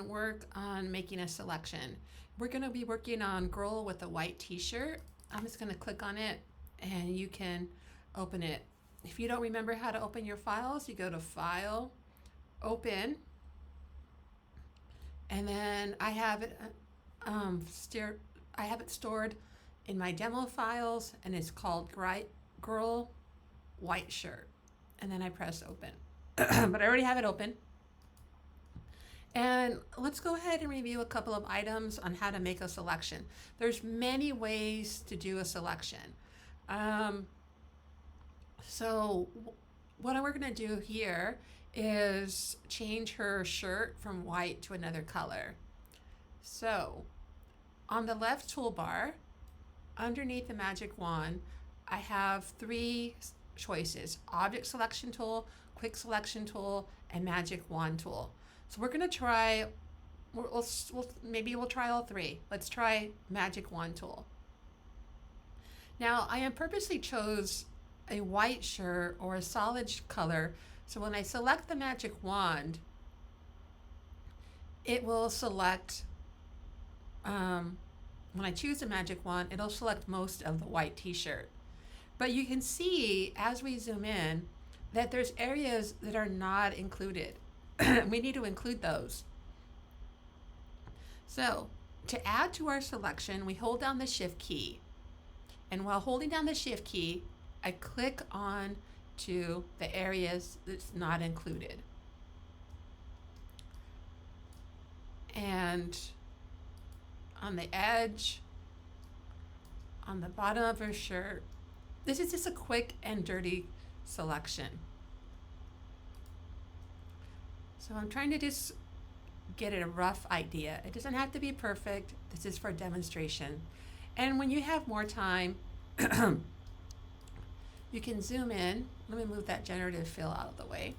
work on making a selection. We're going to be working on girl with a white t-shirt. I'm just going to click on it and you can open it. If you don't remember how to open your files, you go to File, Open, and then I have it stored in my demo files, and it's called Girl White Shirt. And then I press Open. But I already have it open. And let's go ahead and review a couple of items on how to make a selection. There's many ways to do a selection. So what we're going to do here is change her shirt from white to another color. So on the left toolbar, underneath the magic wand, I have three choices: Object Selection Tool, Quick Selection Tool, and Magic Wand Tool. So we're going to try, maybe we'll try all three. Let's try Magic Wand Tool. Now, I am purposely chose a white shirt or a solid color, so when I select the magic wand, it will select, when I choose the magic wand, it'll select most of the white t-shirt. But you can see as we zoom in that there's areas that are not included. We need to include those. So to add to our selection, we hold down the Shift key. And while holding down the Shift key, I click on to the areas that's not included. And on the edge, on the bottom of her shirt, this is just a quick and dirty selection. So I'm trying to just get a rough idea. It doesn't have to be perfect. This is for demonstration. And when you have more time, you can zoom in. Let me move that generative fill out of the way.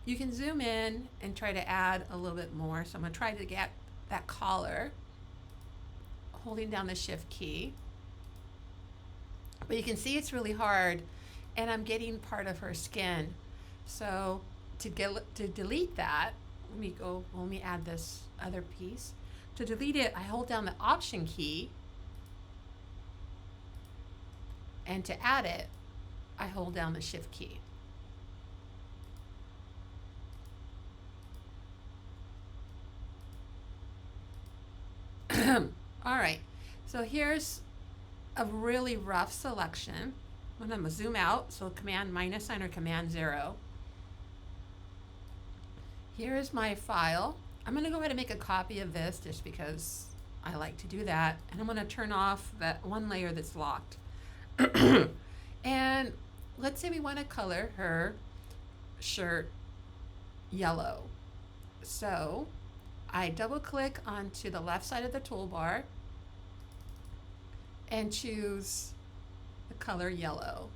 You can zoom in and try to add a little bit more. So I'm going to try to get that collar, holding down the Shift key. But you can see it's really hard, and I'm getting part of her skin. So to delete that, let me add this other piece. To delete it, I hold down the Option key, and to add it, I hold down the Shift key. All right, so here's a really rough selection. I'm going to zoom out, so Command -sign or Command 0. Here is my file. I'm going to go ahead and make a copy of this just because I like to do that. And I'm going to turn off that one layer that's locked. And let's say we want to color her shirt yellow. So I double click onto the left side of the toolbar and choose the color yellow.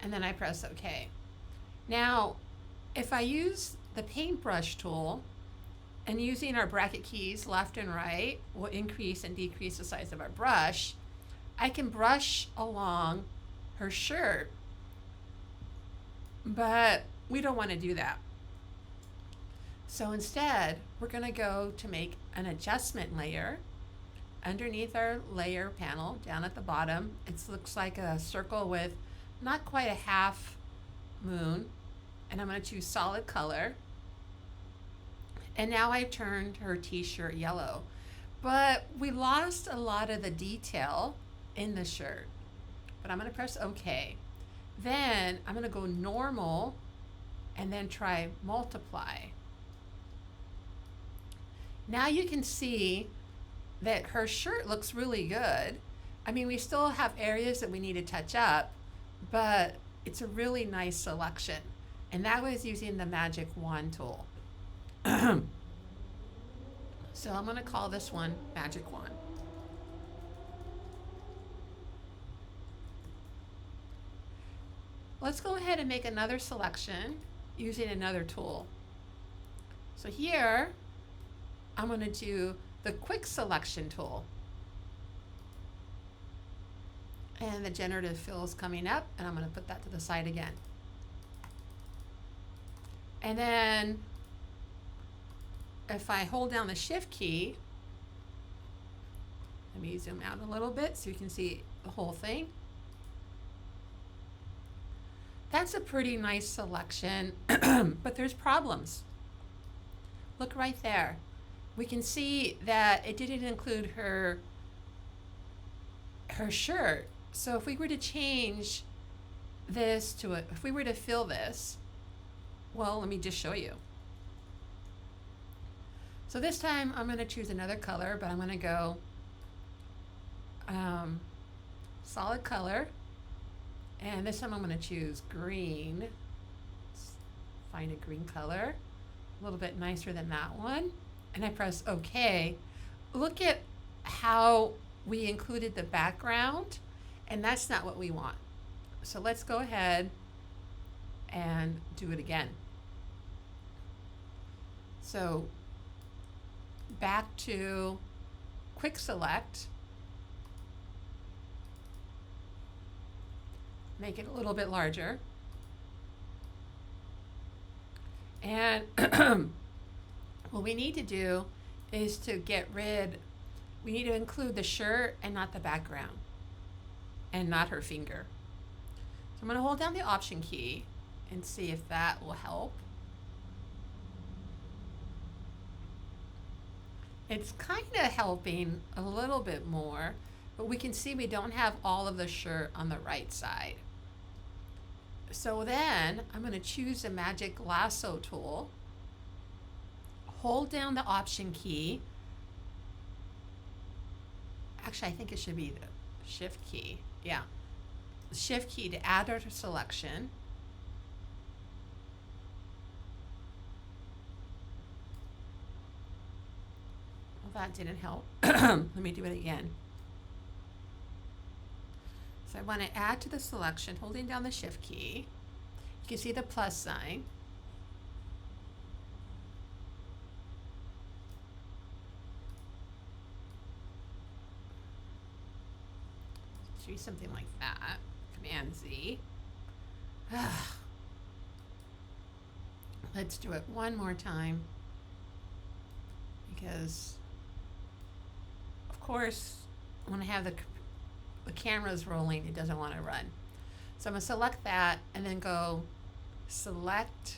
And then I press OK. Now, if I use the paintbrush tool, and using our bracket keys left and right will increase and decrease the size of our brush, I can brush along her shirt, but we don't want to do that. So instead, we're going to go to make an adjustment layer. Underneath our layer panel, down at the bottom, it looks like a circle with not quite a half moon, and I'm going to choose solid color. And now I've turned her t-shirt yellow, but we lost a lot of the detail in the shirt. But I'm going to press OK. Then I'm going to go normal and then try multiply. Now you can see that her shirt looks really good. I mean, we still have areas that we need to touch up, but it's a really nice selection. And that was using the Magic Wand tool. So I'm going to call this one Magic Wand. Let's go ahead and make another selection using another tool. So here, I'm going to do the Quick Selection tool. And the generative fill is coming up, and I'm going to put that to the side again. And then if I hold down the shift key, let me zoom out a little bit so you can see the whole thing. That's a pretty nice selection, but there's problems. Look right there. We can see that it didn't include her shirt. So if we were to change this to if we were to fill this, well, let me just show you. So this time I'm going to choose another color, but I'm going to go solid color. And this time I'm going to choose green. Let's find a green color, a little bit nicer than that one. And I press OK. Look at how we included the background, and that's not what we want. So let's go ahead and do it again. So back to quick select. Make it a little bit larger. And what we need to do is to get rid, we need to include the shirt and not the background and not her finger. So I'm going to hold down the Option key and see if that will help. It's kind of helping a little bit more, but we can see we don't have all of the shirt on the right side. So then I'm going to choose the Magic Lasso tool, hold down the Option key. Actually, I think it should be the Shift key. Yeah. Shift key to add our selection. Well, that didn't help. Let me do it again. So I want to add to the selection, holding down the Shift key. You can see the plus sign. Let's do something like that. Command Z. Let's do it one more time, because of course when I have the camera's rolling, it doesn't want to run. So I'm going to select that and then go select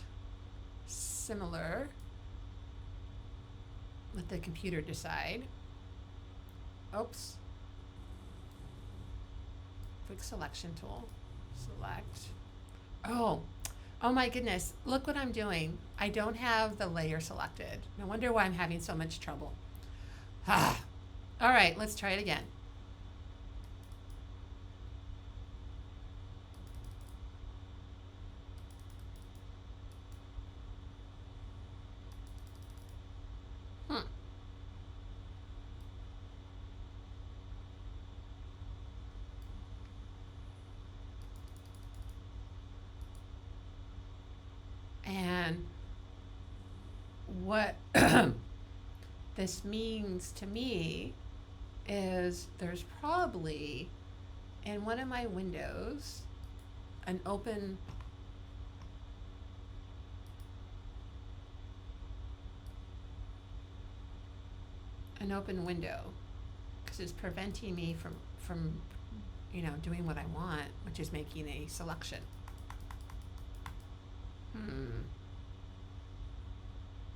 similar. Let the computer decide. Oops. Quick selection tool. Select. Oh my goodness. Look what I'm doing. I don't have the layer selected. No wonder why I'm having so much trouble. All right, let's try it again. And what this means to me is there's probably in one of my windows an open window, because it's preventing me from doing what I want, which is making a selection.